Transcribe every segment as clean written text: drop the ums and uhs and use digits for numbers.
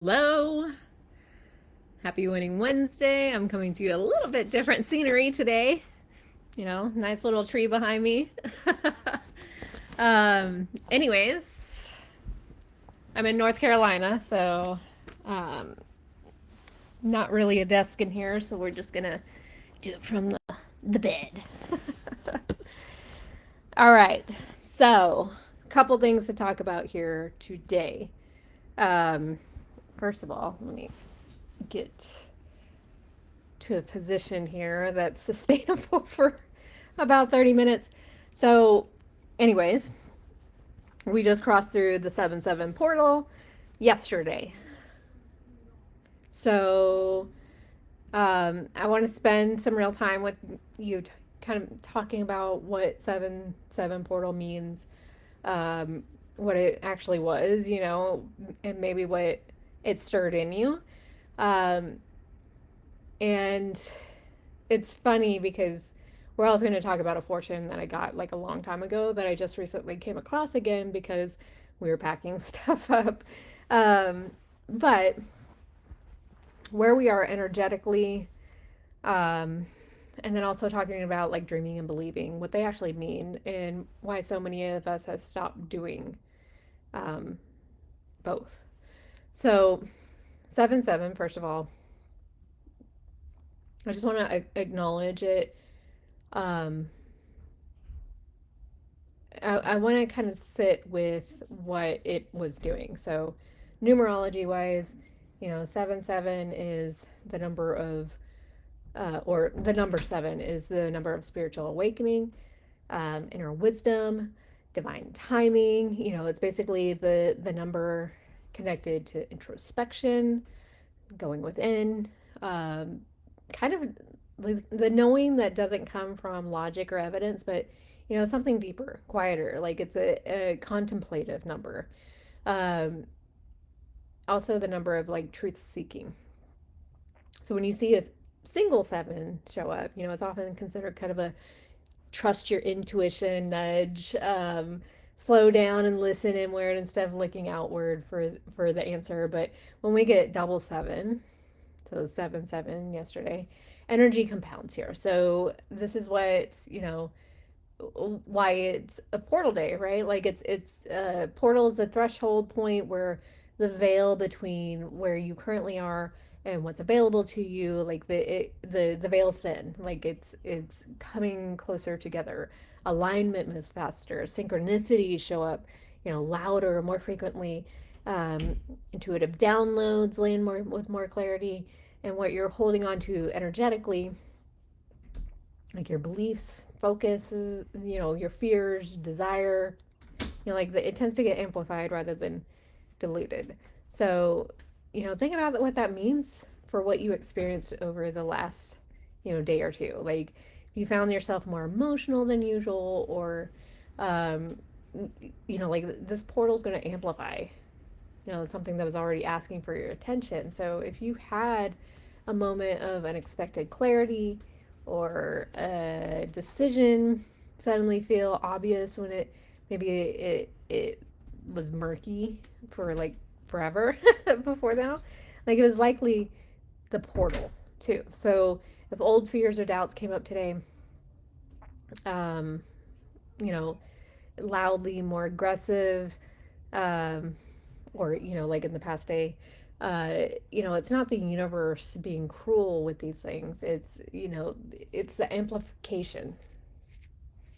Hello, happy winning Wednesday. I'm coming to you a little bit different scenery today. Nice little tree behind me. Anyways, I'm in North Carolina, so um, not really a desk in here, so we're just gonna do it from the bed. All right, so a couple things to talk about here today. Um, First of all, let me get to a position here that's sustainable for about 30 minutes. So, anyways, we just crossed through the 7-7 portal yesterday. So, I want to spend some real time with you, kind of talking about what 7-7 portal means, what it actually was, and maybe what it stirred in you. Um, and it's funny because we're also going to talk about a fortune that I got like a long time ago that I just recently came across again because we were packing stuff up. Um, but where we are energetically, um, and then also talking about like dreaming and believing, what they actually mean, and why so many of us have stopped doing um, both. So, 7-7, first of all, I just want to acknowledge it. Um, I want to kind of sit with what it was doing. So, numerology wise, 7-7 is the number of, or the number seven is the number of spiritual awakening, inner wisdom, divine timing. It's basically the number connected to introspection, going within, um, kind of the knowing that doesn't come from logic or evidence, but something deeper, quieter. Like it's a contemplative number. Um, Also, the number of like truth seeking. So when you see a single seven show up, it's often considered kind of a trust your intuition nudge. Slow down and listen inward instead of looking outward for the answer. But when we get double seven, so 7-7 yesterday, energy compounds here. So this is what, why it's a portal day, right? Like it's portal is a threshold point where the veil between where you currently are and what's available to you, like the veil's thin, like it's coming closer together. Alignment moves faster, synchronicities show up, louder, more frequently. Intuitive downloads land more with more clarity, and what you're holding on to energetically, like your beliefs, focus, your fears, desire, like it tends to get amplified rather than diluted. So, think about what that means for what you experienced over the last, day or two. Like, if you found yourself more emotional than usual, or, um, like this portal is going to amplify, something that was already asking for your attention. So, if you had a moment of unexpected clarity or a decision suddenly feel obvious when it was murky for like forever before now, like it was likely the portal too. So if old fears or doubts came up today, um you know loudly more aggressive, um or like in the past day, it's not the universe being cruel with these things. It's the amplification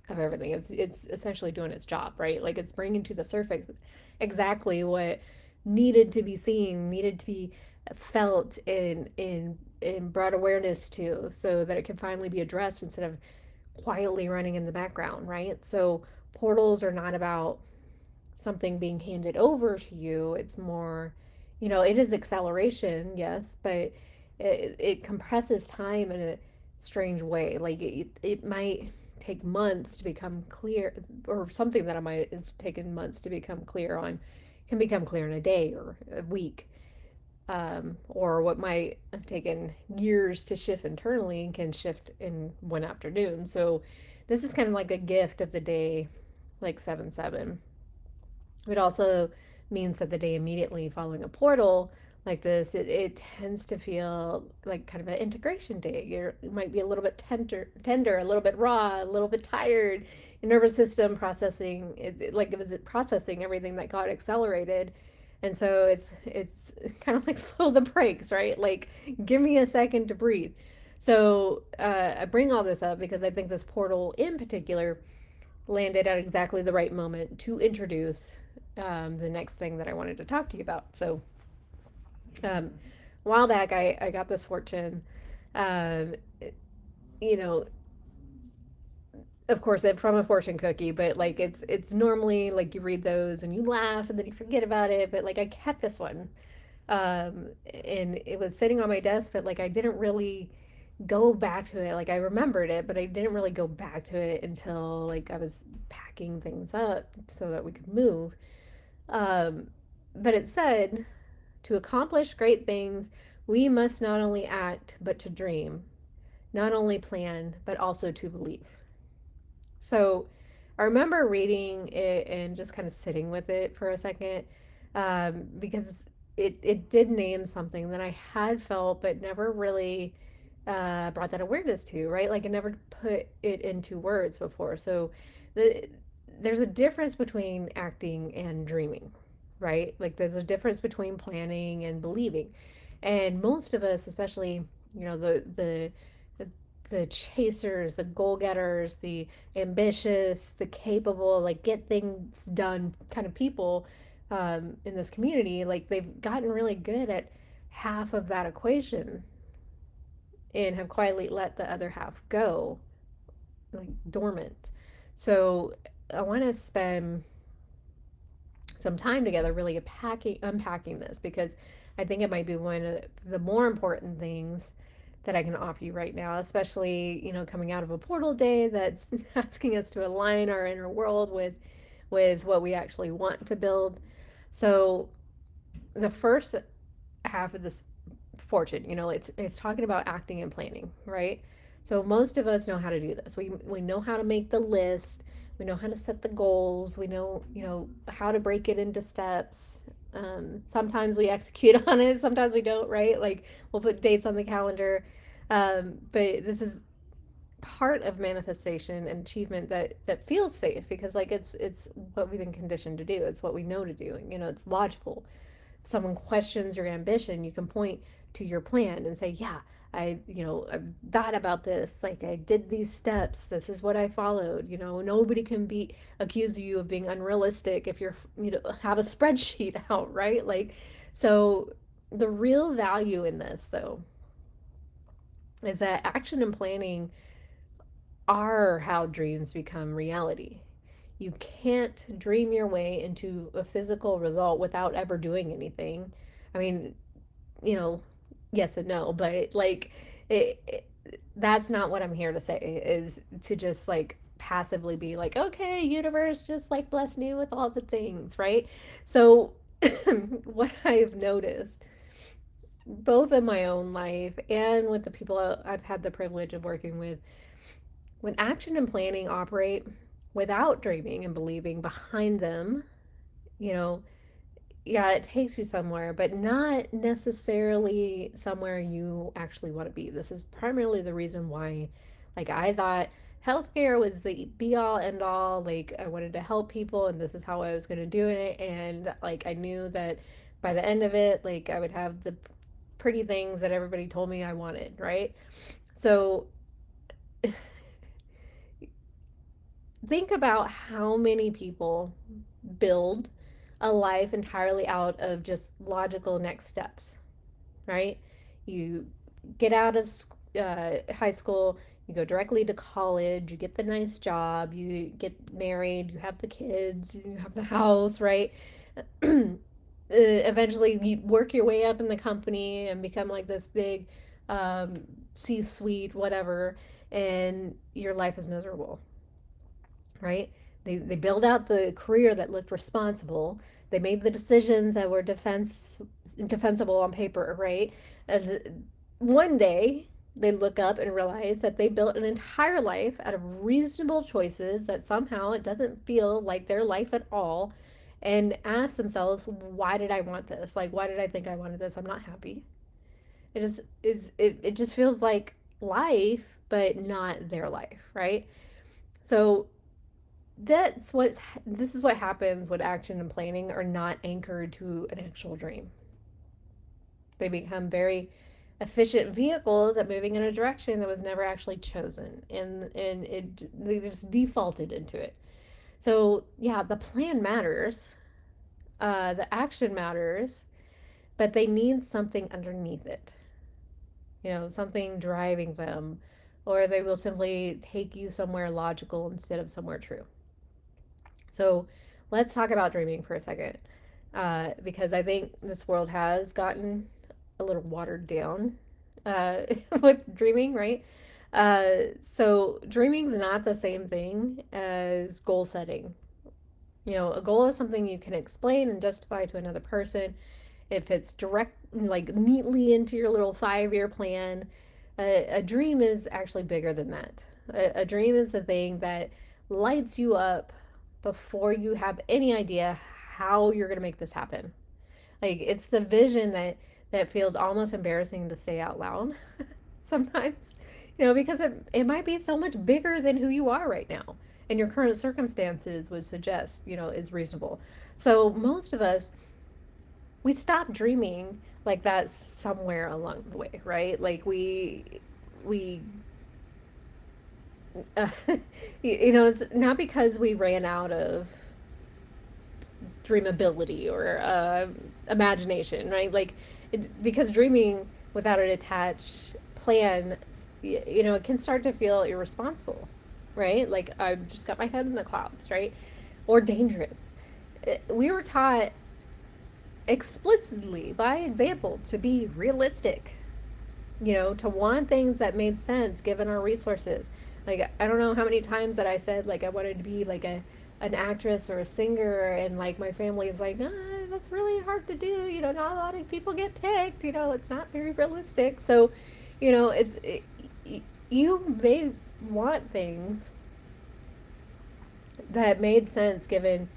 of everything. It's essentially doing its job, right? Like it's bringing to the surface exactly what needed to be seen, needed to be felt in brought awareness to, so that it can finally be addressed instead of quietly running in the background, right? So portals are not about something being handed over to you. It's more, it is acceleration, yes, but it compresses time in a strange way. Like it might take months to become clear, or something that I might have taken months to become clear on can become clear in a day or a week. Or what might have taken years to shift internally and can shift in one afternoon. So this is kind of like a gift of the day, like 7-7. It also means that the day immediately following a portal like this, it tends to feel like kind of an integration day. You might be a little bit tender, a little bit raw, a little bit tired. Your nervous system processing like it was processing everything that got accelerated, and so it's kind of like slow the brakes, right? Like give me a second to breathe. So I bring all this up because I think this portal in particular landed at exactly the right moment to introduce the next thing that I wanted to talk to you about. So um, a while back, I got this fortune. Um, you know, of course, from a fortune cookie, but like it's normally like you read those and you laugh and then you forget about it. But like I kept this one, and it was sitting on my desk, but like I didn't really go back to it. Like I remembered it, but I didn't really go back to it until like I was packing things up so that we could move. Um, but it said, to accomplish great things, we must not only act, but to dream, not only plan, but also to believe. So I remember reading it and just kind of sitting with it for a second, because it did name something that I had felt but never really brought that awareness to, right? Like I never put it into words before. So the, there's a difference between acting and dreaming, right? Like there's a difference between planning and believing. And most of us, especially, the chasers, the goal getters, the ambitious, the capable, like get things done kind of people in this community, like they've gotten really good at half of that equation and have quietly let the other half go, like dormant. So I want to spend some time together really unpacking this because I think it might be one of the more important things that I can offer you right now, especially, coming out of a portal day that's asking us to align our inner world with what we actually want to build. So the first half of this fortune, it's talking about acting and planning, right? So most of us know how to do this. We know how to make the list. We know how to set the goals. We know, how to break it into steps. Sometimes we execute on it, sometimes we don't, right? Like we'll put dates on the calendar. But this is part of manifestation and achievement that feels safe because like it's what we've been conditioned to do. It's what we know to do. And, it's logical. If someone questions your ambition, you can point to your plan and say, yeah, I've thought about this. Like I did these steps. This is what I followed. Nobody can be accuse you of being unrealistic if you're, have a spreadsheet out, right? Like, so the real value in this though is that action and planning are how dreams become reality. You can't dream your way into a physical result without ever doing anything. I mean, you know, yes and no, but like that's not what I'm here to say is to just like passively be like, okay, universe, just like bless me with all the things, right? So what I've noticed both in my own life and with the people I've had the privilege of working with, when action and planning operate without dreaming and believing behind them, you know, yeah, it takes you somewhere, but not necessarily somewhere you actually want to be. This is primarily the reason why, like, I thought healthcare was the be all end all. Like, I wanted to help people, and this is how I was going to do it. And, like, I knew that by the end of it, like, I would have the pretty things that everybody told me I wanted, right? So, think about how many people build a life entirely out of just logical next steps, right? You get out of high school, you go directly to college, you get the nice job, you get married, you have the kids, you have the house, right? Eventually, you work your way up in the company and become like this big um, C suite, whatever, and your life is miserable, right? They build out the career that looked responsible. They made the decisions that were defensible on paper, right? And one day they look up and realize that they built an entire life out of reasonable choices that somehow it doesn't feel like their life at all. and ask themselves, why did I want this? Like, why did I think I wanted this? I'm not happy. It just feels like life, but not their life, right? So that's what this is what happens when action and planning are not anchored to an actual dream. They become very efficient vehicles at moving in a direction that was never actually chosen, and they just defaulted into it. So yeah, the plan matters, the action matters, but they need something underneath it. Something driving them, or they will simply take you somewhere logical instead of somewhere true. So let's talk about dreaming for a second, because I think this world has gotten a little watered down uh, with dreaming, right? So dreaming's not the same thing as goal setting. A goal is something you can explain and justify to another person. If it's direct, like neatly into your little 5-year plan, a dream is actually bigger than that. A dream is the thing that lights you up before you have any idea how you're going to make this happen. Like it's the vision that feels almost embarrassing to say out loud sometimes, because it might be so much bigger than who you are right now. And your current circumstances would suggest, is reasonable. So most of us, we stop dreaming like that somewhere along the way, right? Like we uh, it's not because we ran out of dreamability or imagination, right? Like because dreaming without an attached plan, it can start to feel irresponsible, right? Like I've just got my head in the clouds, right? Or dangerous. We were taught explicitly by example to be realistic, to want things that made sense given our resources. Like I don't know how many times that I said like I wanted to be like an actress or a singer, and like my family is like, that's really hard to do. Not a lot of people get picked. It's not very realistic. So, you may want things that made sense given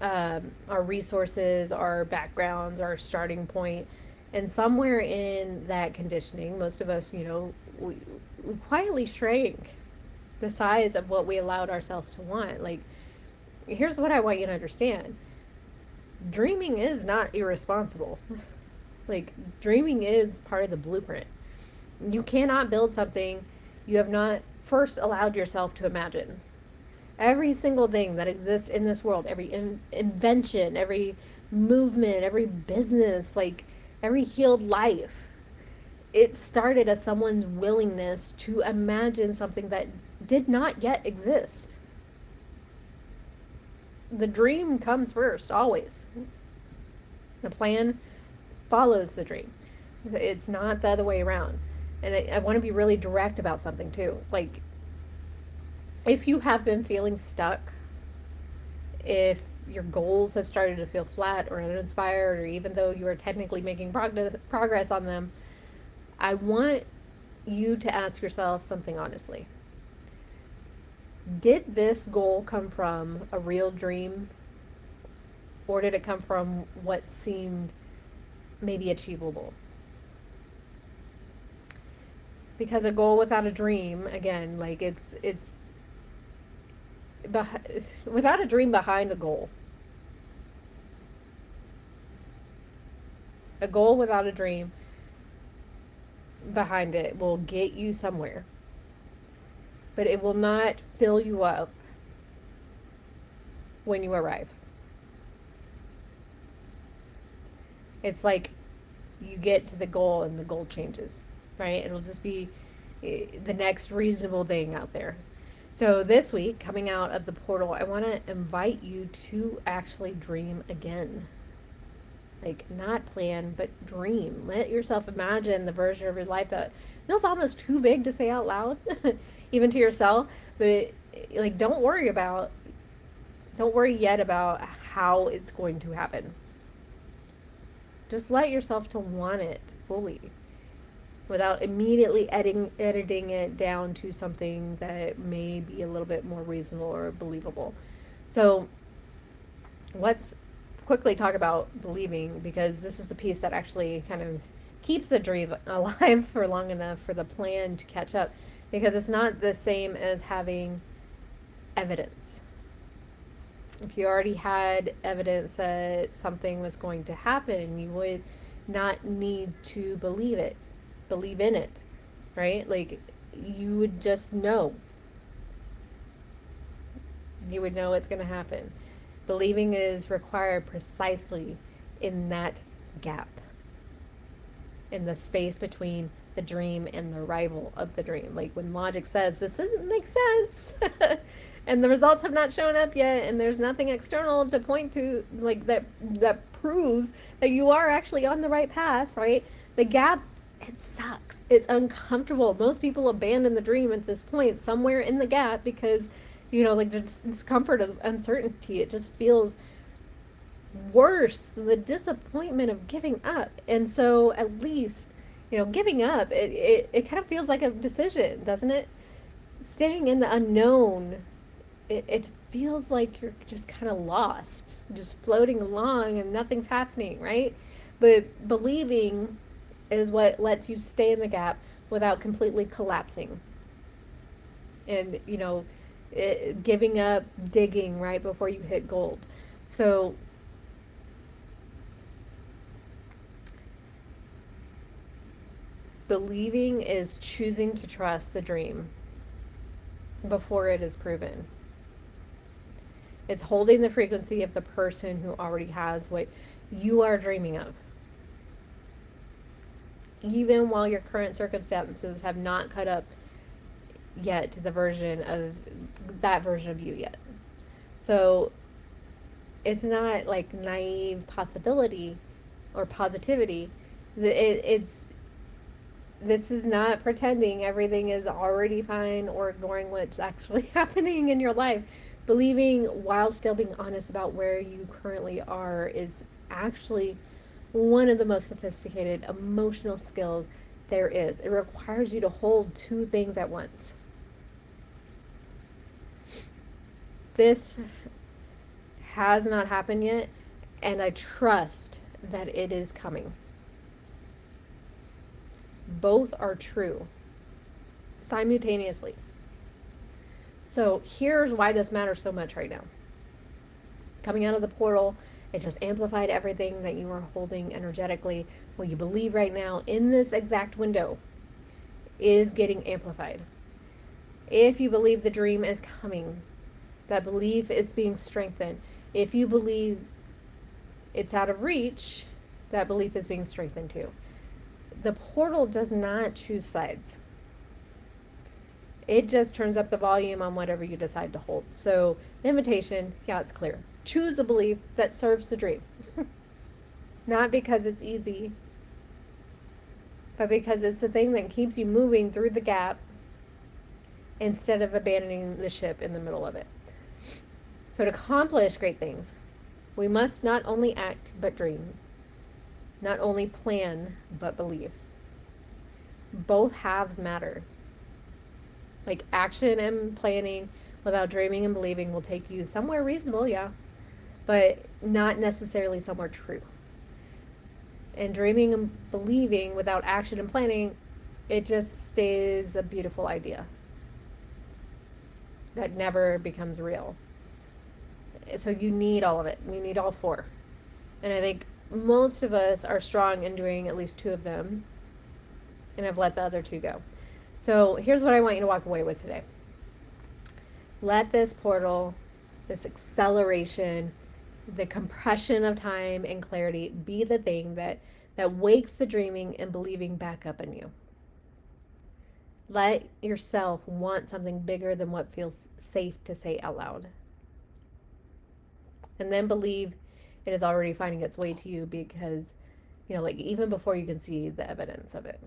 our resources, our backgrounds, our starting point. And somewhere in that conditioning, most of us, we quietly shrank the size of what we allowed ourselves to want. Like, here's what I want you to understand: dreaming is not irresponsible. Like, dreaming is part of the blueprint. You cannot build something you have not first allowed yourself to imagine. Every single thing that exists in this world, every invention, every movement, every business, like every healed life, it started as someone's willingness to imagine something that did not yet exist. The dream comes first, always. The plan follows the dream. It's not the other way around. And I want to be really direct about something too. Like, if you have been feeling stuck, if your goals have started to feel flat or uninspired, or even though you are technically making progress on them, I want you to ask yourself something honestly. Did this goal come from a real dream, or did it come from what seemed maybe achievable? Because a goal without a dream, again, like it's without a dream behind a goal. A goal without a dream behind it will get you somewhere, but it will not fill you up when you arrive. It's like you get to the goal and the goal changes, right? It'll just be the next reasonable thing out there. So this week, coming out of the portal, I want to invite you to actually dream again. Like, not plan, but dream. Let yourself imagine the version of your life that feels almost too big to say out loud, even to yourself. But like, don't worry yet about how it's going to happen. Just let yourself to want it fully, without immediately editing it down to something that may be a little bit more reasonable or believable. So let's quickly talk about believing, because this is a piece that actually kind of keeps the dream alive for long enough for the plan to catch up, because it's not the same as having evidence. If you already had evidence that something was going to happen, you would not need to believe in it, right? Like, you would just know. You would know it's going to happen. Believing is required precisely in that gap, in the space between the dream and the arrival of the dream. Like when logic says, this doesn't make sense, and the results have not shown up yet, and there's nothing external to point to, like that proves that you are actually on the right path, right? The gap, it sucks. It's uncomfortable. Most people abandon the dream at this point, somewhere in the gap, because, like the discomfort of uncertainty, it just feels worse than the disappointment of giving up. And so at least, giving up, it kind of feels like a decision, doesn't it? Staying in the unknown, it feels like you're just kind of lost, just floating along and nothing's happening, right? But believing is what lets you stay in the gap without completely collapsing. And, giving up digging right before you hit gold. So believing is choosing to trust the dream before it is proven. It's holding the frequency of the person who already has what you are dreaming of, even while your current circumstances have not caught up yet to the version of that version of you yet. So it's not like naive possibility or positivity. It's this is not pretending everything is already fine or ignoring what's actually happening in your life. Believing while still being honest about where you currently are is actually one of the most sophisticated emotional skills there is. It requires you to hold two things at once. This has not happened yet, and I trust that it is coming. Both are true simultaneously. So here's why this matters so much right now. Coming out of the portal, it just amplified everything that you are holding energetically. What you believe right now in this exact window is getting amplified. If you believe the dream is coming, that belief is being strengthened. If you believe it's out of reach, that belief is being strengthened too. The portal does not choose sides. It just turns up the volume on whatever you decide to hold. So the invitation, yeah, it's clear. Choose a belief that serves the dream. Not because it's easy, but because it's the thing that keeps you moving through the gap instead of abandoning the ship in the middle of it. So to accomplish great things, we must not only act but dream. Not only plan, but believe. Both halves matter. Like action and planning without dreaming and believing will take you somewhere reasonable, yeah, but not necessarily somewhere true. And dreaming and believing without action and planning, it just stays a beautiful idea that never becomes real. So you need all of it. You need all four. And I think most of us are strong in doing at least two of them and have let the other two go. So here's what I want you to walk away with today. Let this portal, this acceleration, the compression of time and clarity be the thing that wakes the dreaming and believing back up in you. Let yourself want something bigger than what feels safe to say out loud. And then believe it is already finding its way to you, because, like even before you can see the evidence of it.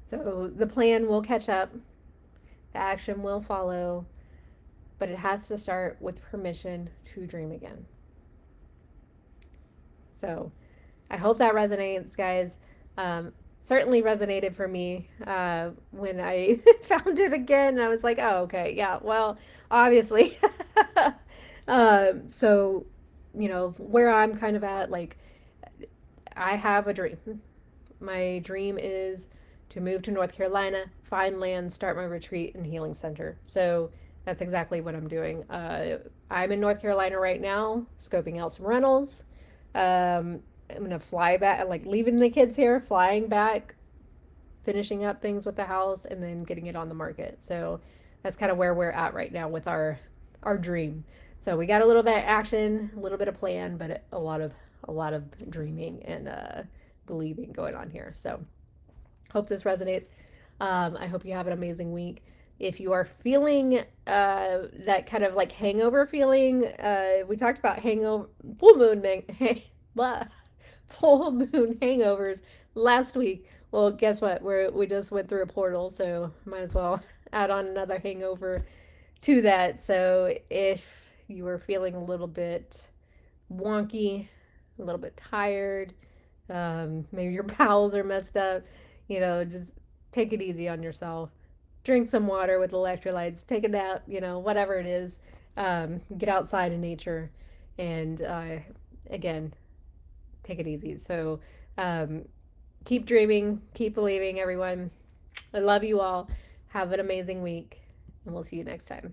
So the plan will catch up, the action will follow, but it has to start with permission to dream again. So I hope that resonates, guys. Certainly resonated for me when I found it again. I was like, oh, okay, yeah, well, obviously So, where I'm kind of at, like, I have a dream. My dream is to move to North Carolina, find land, start my retreat and healing center. So that's exactly what I'm doing. I'm in North Carolina right now, scoping out some rentals. I'm gonna fly back, like leaving the kids here, flying back, finishing up things with the house, and then getting it on the market. So that's kind of where we're at right now with our dream. So we got a little bit of action, a little bit of plan, but a lot of dreaming and believing going on here. So hope this resonates. I hope you have an amazing week. If you are feeling that kind of like hangover feeling, we talked about hangover, full moon, blah, full moon hangovers last week. Well, guess what? We just went through a portal, so might as well add on another hangover to that. So if you are feeling a little bit wonky, a little bit tired, maybe your bowels are messed up, just take it easy on yourself. Drink some water with electrolytes, take a nap, whatever it is. Get outside in nature, and again, take it easy. So um, keep dreaming, keep believing, everyone. I love you all. Have an amazing week, and we'll see you next time.